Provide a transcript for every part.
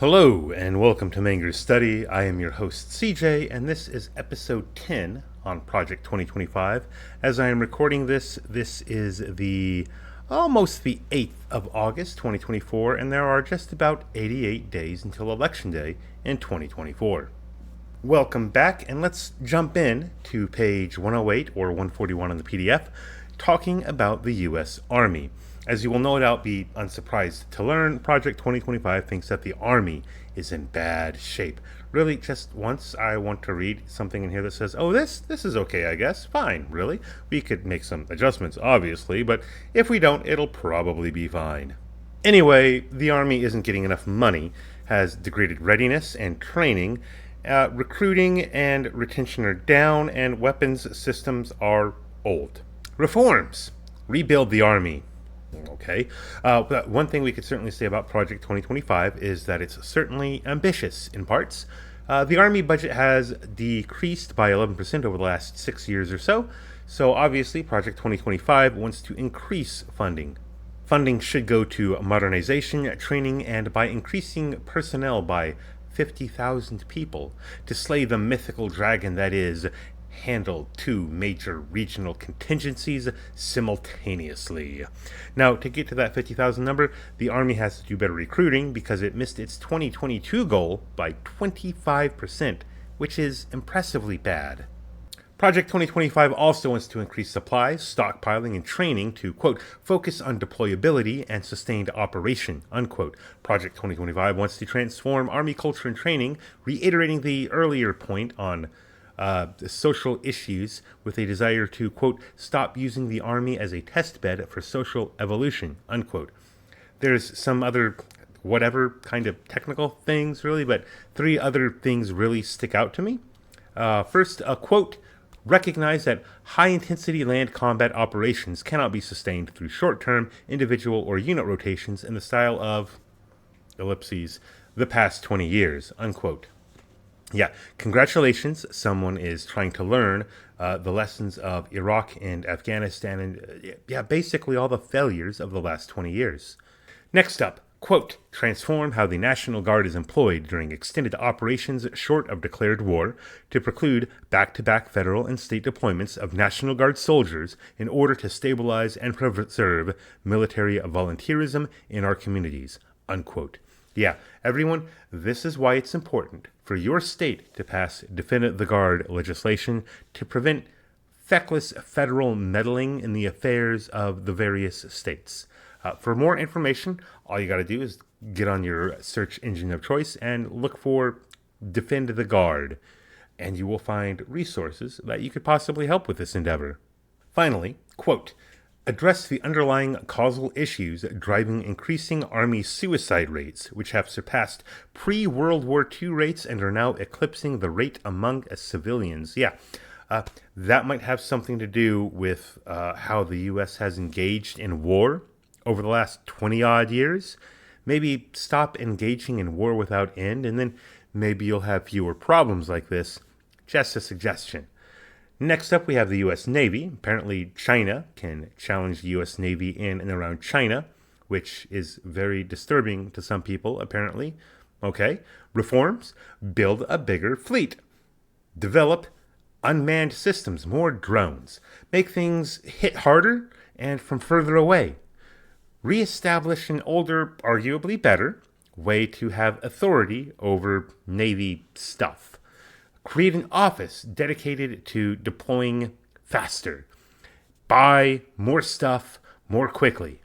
Hello and welcome to Manger's Study. I am your host CJ, and this is episode 10 on Project 2025. As I am recording this is almost the 8th of August 2024, and there are just about 88 days until Election Day in 2024. Welcome back, and let's jump in to page 108 or 141 on the PDF, talking about the U.S. Army. As you will no doubt be unsurprised to learn, Project 2025 thinks that the Army is in bad shape. Really, just once I want to read something in here that says, oh, this is okay, I guess. Fine, really. We could make some adjustments, obviously, but if we don't, it'll probably be fine. Anyway, the Army isn't getting enough money, has degraded readiness and training, recruiting and retention are down, and weapons systems are old. Reforms. Rebuild the Army. Okay. But one thing we could certainly say about Project 2025 is that it's certainly ambitious in parts. The Army budget has decreased by 11% over the last 6 years or so. So obviously, Project 2025 wants to increase funding. Funding should go to modernization, training, and by increasing personnel by 50,000 people to slay the mythical dragon that is handle two major regional contingencies simultaneously. Now, to get to that 50,000 number, the Army has to do better recruiting because it missed its 2022 goal by 25%, which is impressively bad. Project 2025 also wants to increase supplies, stockpiling, and training to, quote, focus on deployability and sustained operation, unquote. Project 2025 wants to transform Army culture and training, reiterating the earlier point on social issues with a desire to, quote, stop using the Army as a test bed for social evolution, unquote. There's some other whatever kind of technical things, really, but three other things really stick out to me. First, quote, recognize that high-intensity land combat operations cannot be sustained through short-term individual or unit rotations in the style of, ellipses, the past 20 years, unquote. Yeah, congratulations. Someone is trying to learn the lessons of Iraq and Afghanistan and, basically all the failures of the last 20 years. Next up, quote, transform how the National Guard is employed during extended operations short of declared war to preclude back-to-back federal and state deployments of National Guard soldiers in order to stabilize and preserve military volunteerism in our communities, unquote. Yeah, everyone, this is why it's important for your state to pass Defend the Guard legislation to prevent feckless federal meddling in the affairs of the various states. For more information, all you got to do is get on your search engine of choice and look for Defend the Guard, and you will find resources that you could possibly help with this endeavor. Finally, quote, address the underlying causal issues driving increasing Army suicide rates, which have surpassed pre-World War II rates and are now eclipsing the rate among civilians. That might have something to do with how the U.S. has engaged in war over the last 20-odd years. Maybe stop engaging in war without end, and then maybe you'll have fewer problems like this. Just a suggestion. Next up, we have the U.S. Navy. Apparently, China can challenge the U.S. Navy in and around China, which is very disturbing to some people, apparently. Okay. Reforms. Build a bigger fleet. Develop unmanned systems, more drones. Make things hit harder and from further away. Reestablish an older, arguably better, way to have authority over Navy stuff. Create an office dedicated to deploying faster. Buy more stuff more quickly.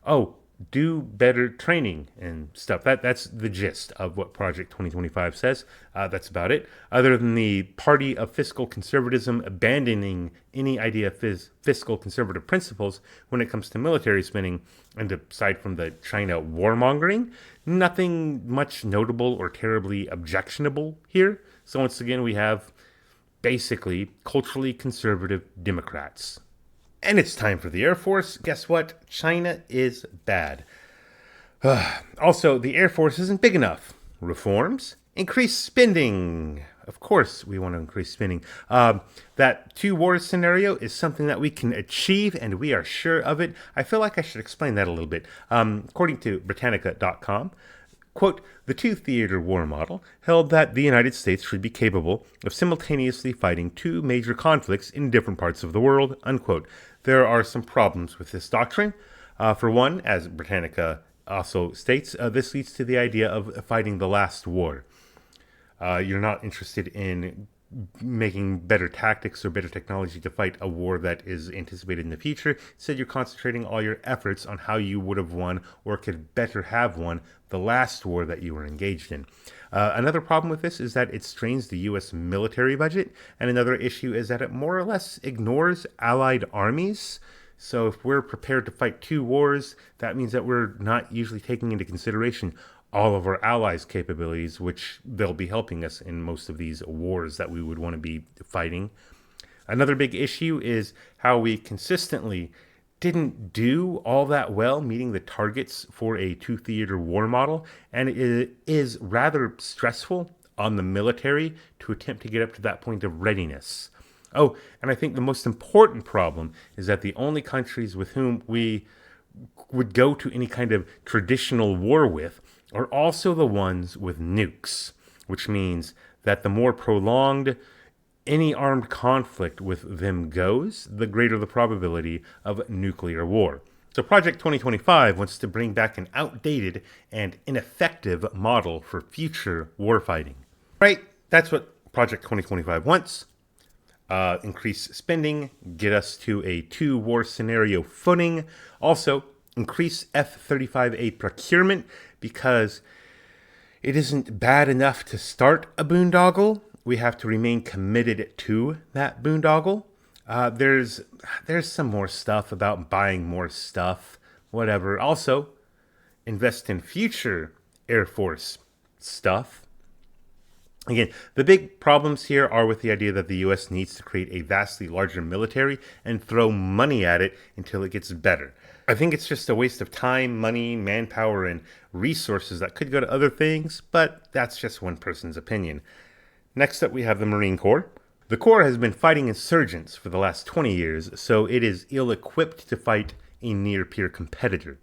Oh, do better training and stuff. That's the gist of what Project 2025 says. That's about it. Other than the party of fiscal conservatism abandoning any idea of fiscal conservative principles when it comes to military spending, and aside from the China warmongering, nothing much notable or terribly objectionable here. So once again, we have basically culturally conservative Democrats. And it's time for the Air Force. Guess what? China is bad. Also, the Air Force isn't big enough. Reforms? Increase spending. Of course we want to increase spending. That two wars scenario is something that we can achieve, and we are sure of it. I feel like I should explain that a little bit. According to Britannica.com, Quote, the two-theater war model held that the United States should be capable of simultaneously fighting two major conflicts in different parts of the world, unquote. There are some problems with this doctrine. For one, as Britannica also states, this leads to the idea of fighting the last war. You're not interested in making better tactics or better technology to fight a war that is anticipated in the future. Instead, you're concentrating all your efforts on how you would have won or could better have won the last war that you were engaged in. Another problem with this is that it strains the U.S. military budget, and another issue is that it more or less ignores allied armies. So if we're prepared to fight two wars, that means that we're not usually taking into consideration all of our allies' capabilities, which they'll be helping us in most of these wars that we would want to be fighting. Another big issue is how we consistently didn't do all that well meeting the targets for a two-theater war model, and it is rather stressful on the military to attempt to get up to that point of readiness. Oh, and I think the most important problem is that the only countries with whom we would go to any kind of traditional war with are also the ones with nukes, which means that the more prolonged any armed conflict with them goes, the greater the probability of nuclear war. So Project 2025 wants to bring back an outdated and ineffective model for future warfighting. Right? That's what Project 2025 wants. Increase spending, get us to a two-war scenario footing. Also, increase F-35A procurement, because it isn't bad enough to start a boondoggle. We have to remain committed to that boondoggle. There's some more stuff about buying more stuff, whatever. Also, invest in future Air Force stuff. Again, the big problems here are with the idea that the U.S. needs to create a vastly larger military and throw money at it until it gets better. I think it's just a waste of time, money, manpower, and resources that could go to other things, but that's just one person's opinion. Next up, we have the Marine Corps. The Corps has been fighting insurgents for the last 20 years, so it is ill-equipped to fight a near-peer competitor.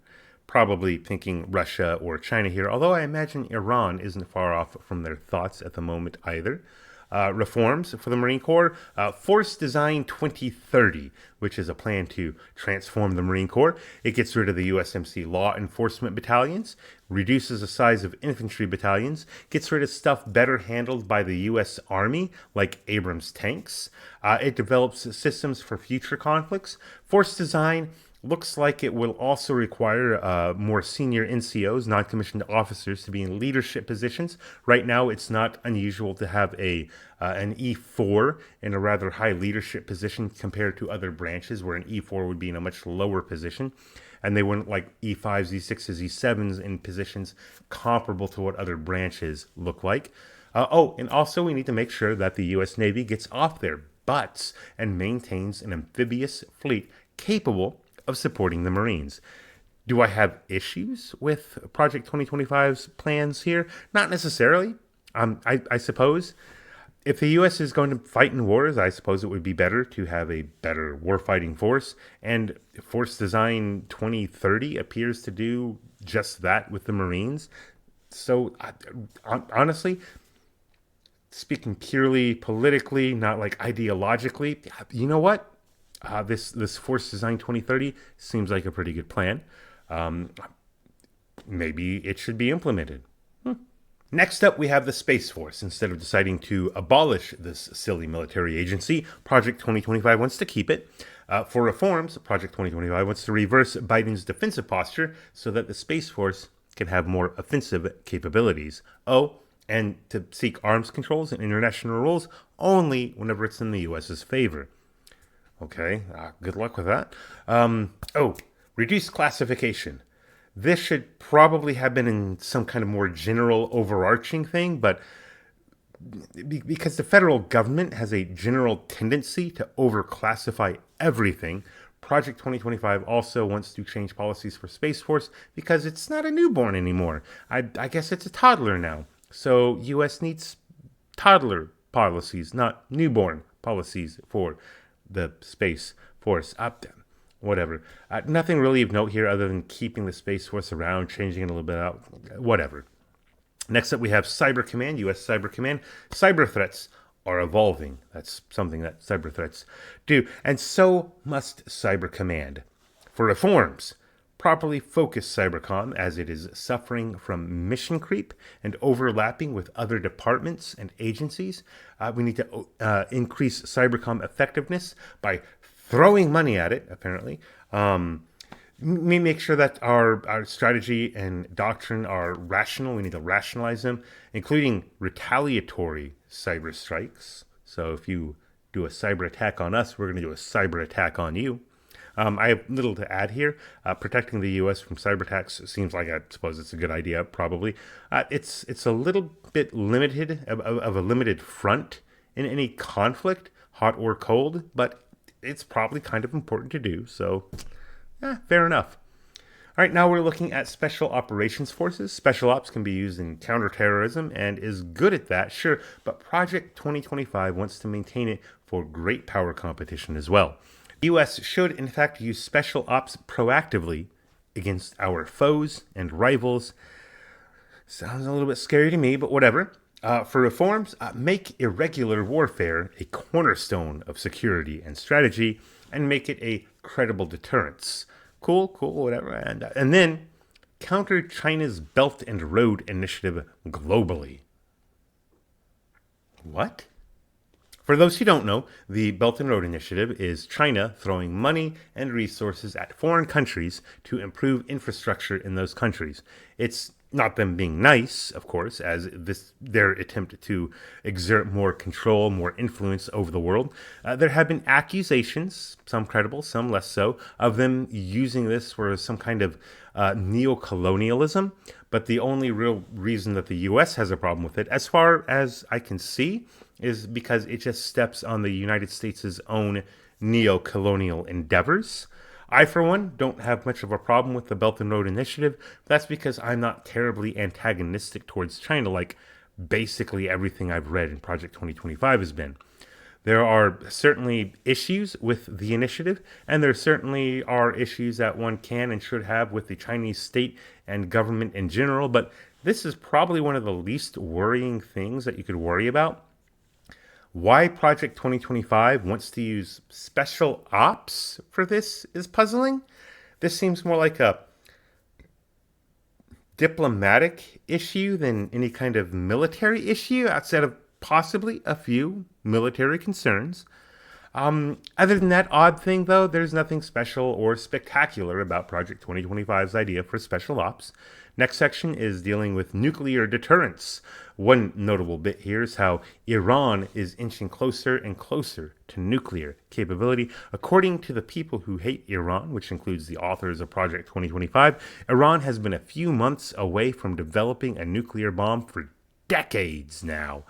Probably thinking Russia or China here, although I imagine Iran isn't far off from their thoughts at the moment either. Reforms for the Marine Corps. Force Design 2030, which is a plan to transform the Marine Corps. It gets rid of the USMC law enforcement battalions, reduces the size of infantry battalions, gets rid of stuff better handled by the U.S. Army, like Abrams tanks. It develops systems for future conflicts. Force Design looks like it will also require more senior NCOs, non-commissioned officers, to be in leadership positions. Right now, it's not unusual to have an E4 in a rather high leadership position compared to other branches, where an E4 would be in a much lower position. And they wouldn't like E5s, E6s, E7s in positions comparable to what other branches look like. And also we need to make sure that the U.S. Navy gets off their butts and maintains an amphibious fleet capable of supporting the Marines. Do I have issues with Project 2025's plans here? Not necessarily. I suppose if the U.S. is going to fight in wars, I suppose it would be better to have a better warfighting force. And Force Design 2030 appears to do just that with the Marines. So honestly, speaking purely politically, not like ideologically, you know what? This Force Design 2030 seems like a pretty good plan. Maybe it should be implemented. Next up, we have the Space Force. Instead of deciding to abolish this silly military agency, Project 2025 wants to keep it. For reforms, Project 2025 wants to reverse Biden's defensive posture so that the Space Force can have more offensive capabilities. And to seek arms controls and international rules only whenever it's in the U.S.'s favor. Okay, good luck with that. Reduced classification. This should probably have been in some kind of more general overarching thing, but because the federal government has a general tendency to overclassify everything, Project 2025 also wants to change policies for Space Force because it's not a newborn anymore. I guess it's a toddler now. So U.S. needs toddler policies, not newborn policies for the Space Force. Whatever. Nothing really of note here other than keeping the Space Force around, changing it a little bit out, whatever. Next up, we have Cyber Command, U.S. Cyber Command. Cyber threats are evolving. That's something that cyber threats do. And so must Cyber Command. For reforms, properly focus Cybercom as it is suffering from mission creep and overlapping with other departments and agencies. We need to increase Cybercom effectiveness by throwing money at it, apparently. We make sure that our strategy and doctrine are rational. We need to rationalize them, including retaliatory cyber strikes. So if you do a cyber attack on us, we're going to do a cyber attack on you. I have little to add here. Protecting the U.S. from cyber attacks seems like, I suppose it's a good idea, probably. It's a little bit limited, of a limited front in any conflict, hot or cold, but it's probably kind of important to do, so fair enough. All right, now we're looking at Special Operations Forces. Special Ops can be used in counterterrorism and is good at that, sure, but Project 2025 wants to maintain it for great power competition as well. The U.S. should, in fact, use Special Ops proactively against our foes and rivals. Sounds a little bit scary to me, but whatever. For reforms, make irregular warfare a cornerstone of security and strategy and make it a credible deterrence. Cool, whatever. And then counter China's Belt and Road Initiative globally. What? For those who don't know, the Belt and Road Initiative is China throwing money and resources at foreign countries to improve infrastructure in those countries. It's not them being nice, of course, as their attempt to exert more control, more influence over the world. There have been accusations, some credible, some less so, of them using this for some kind of neo-colonialism. But the only real reason that the U.S. has a problem with it, as far as I can see, is because it just steps on the United States' own neo-colonial endeavors. I, for one, don't have much of a problem with the Belt and Road Initiative. That's because I'm not terribly antagonistic towards China, like basically everything I've read in Project 2025 has been. There are certainly issues with the initiative, and there certainly are issues that one can and should have with the Chinese state and government in general, but this is probably one of the least worrying things that you could worry about. Why Project 2025 wants to use special ops for this is puzzling. This seems more like a diplomatic issue than any kind of military issue, outside of possibly a few military concerns. Other than that odd thing, though, there's nothing special or spectacular about Project 2025's idea for special ops. Next section is dealing with nuclear deterrence. One notable bit here is how Iran is inching closer and closer to nuclear capability. According to the people who hate Iran, which includes the authors of Project 2025, Iran has been a few months away from developing a nuclear bomb for decades now.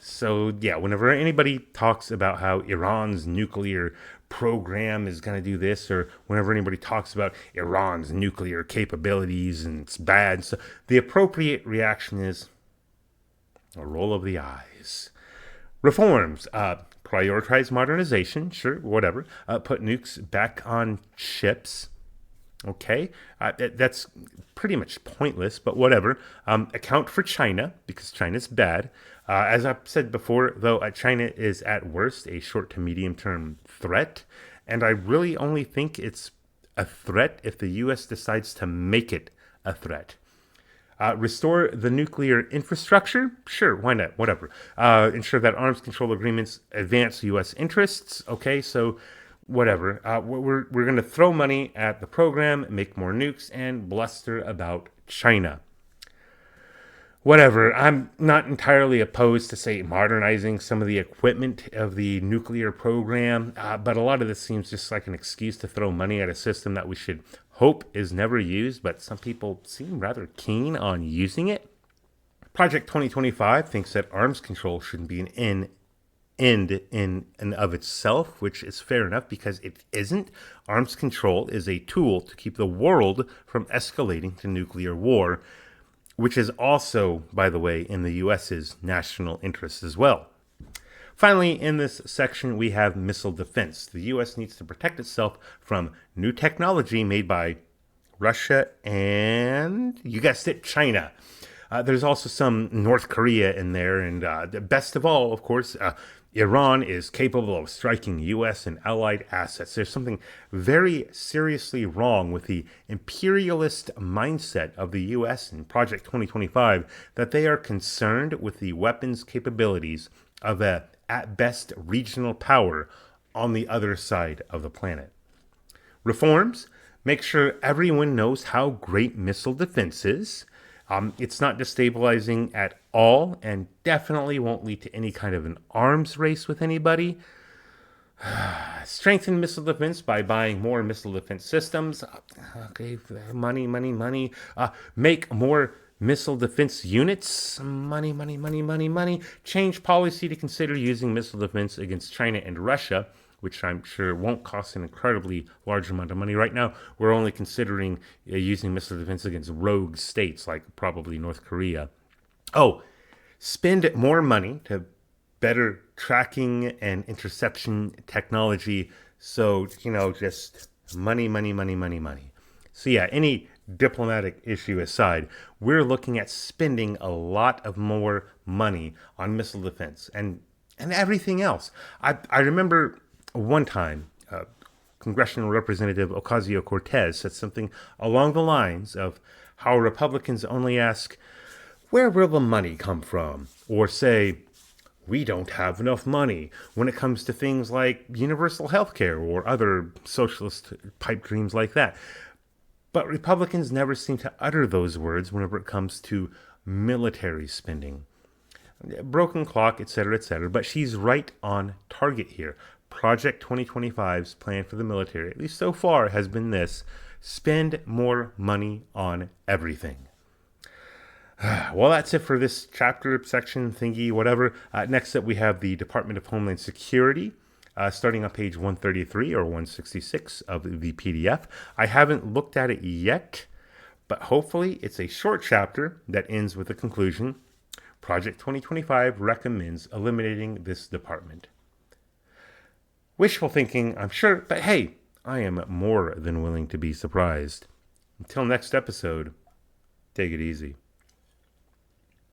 So, yeah, whenever anybody talks about how Iran's nuclear program is going to do this, or whenever anybody talks about Iran's nuclear capabilities and it's bad, so the appropriate reaction is a roll of the eyes. Reforms. Prioritize modernization. Sure, whatever. Put nukes back on ships. Okay, that's pretty much pointless, but whatever. Account for China, because China's bad. As I've said before, though, China is at worst a short to medium term threat, and I really only think it's a threat if the U.S. decides to make it a threat. Restore the nuclear infrastructure? Sure, why not? Whatever. Ensure that arms control agreements advance U.S. interests. Okay, so whatever. We're going to throw money at the program, make more nukes, and bluster about China. Whatever. I'm not entirely opposed to, say, modernizing some of the equipment of the nuclear program, but a lot of this seems just like an excuse to throw money at a system that we should hope is never used, but some people seem rather keen on using it. Project 2025 thinks that arms control shouldn't be an end in and of itself, which is fair enough because it isn't. Arms control is a tool to keep the world from escalating to nuclear war, which is also, by the way, in the U.S.'s national interest as well. Finally, in this section, we have missile defense. The U.S. needs to protect itself from new technology made by Russia and, you guessed it, China. There's also some North Korea in there, and the best of all, of course, Iran is capable of striking U.S. and allied assets. There's something very seriously wrong with the imperialist mindset of the U.S. in Project 2025 that they are concerned with the weapons capabilities of a, at best, regional power on the other side of the planet. Reforms: make sure everyone knows how great missile defense is. It's not destabilizing at all and definitely won't lead to any kind of an arms race with anybody. Strengthen missile defense by buying more missile defense systems. Okay, money, money, money. Make more missile defense units. Money, money, money, money, money. Change policy to consider using missile defense against China and Russia, which I'm sure won't cost an incredibly large amount of money. Right now, we're only considering using missile defense against rogue states like probably North Korea. Oh, spend more money to better tracking and interception technology. So, just money, money, money, money, money. So yeah, any diplomatic issue aside, we're looking at spending a lot of more money on missile defense and everything else. I remember one time, Congressional Representative Ocasio-Cortez said something along the lines of how Republicans only ask, where will the money come from? Or say, we don't have enough money when it comes to things like universal health care or other socialist pipe dreams like that. But Republicans never seem to utter those words whenever it comes to military spending. Broken clock, etc., etc. But she's right on target here. Project 2025's plan for the military, at least so far, has been this: spend more money on everything. Well, that's it for this chapter, section, thingy, whatever. Next up, we have the Department of Homeland Security, starting on page 133 or 166 of the PDF. I haven't looked at it yet, but hopefully it's a short chapter that ends with a conclusion. Project 2025 recommends eliminating this department. Wishful thinking, I'm sure, but hey, I am more than willing to be surprised. Until next episode, take it easy.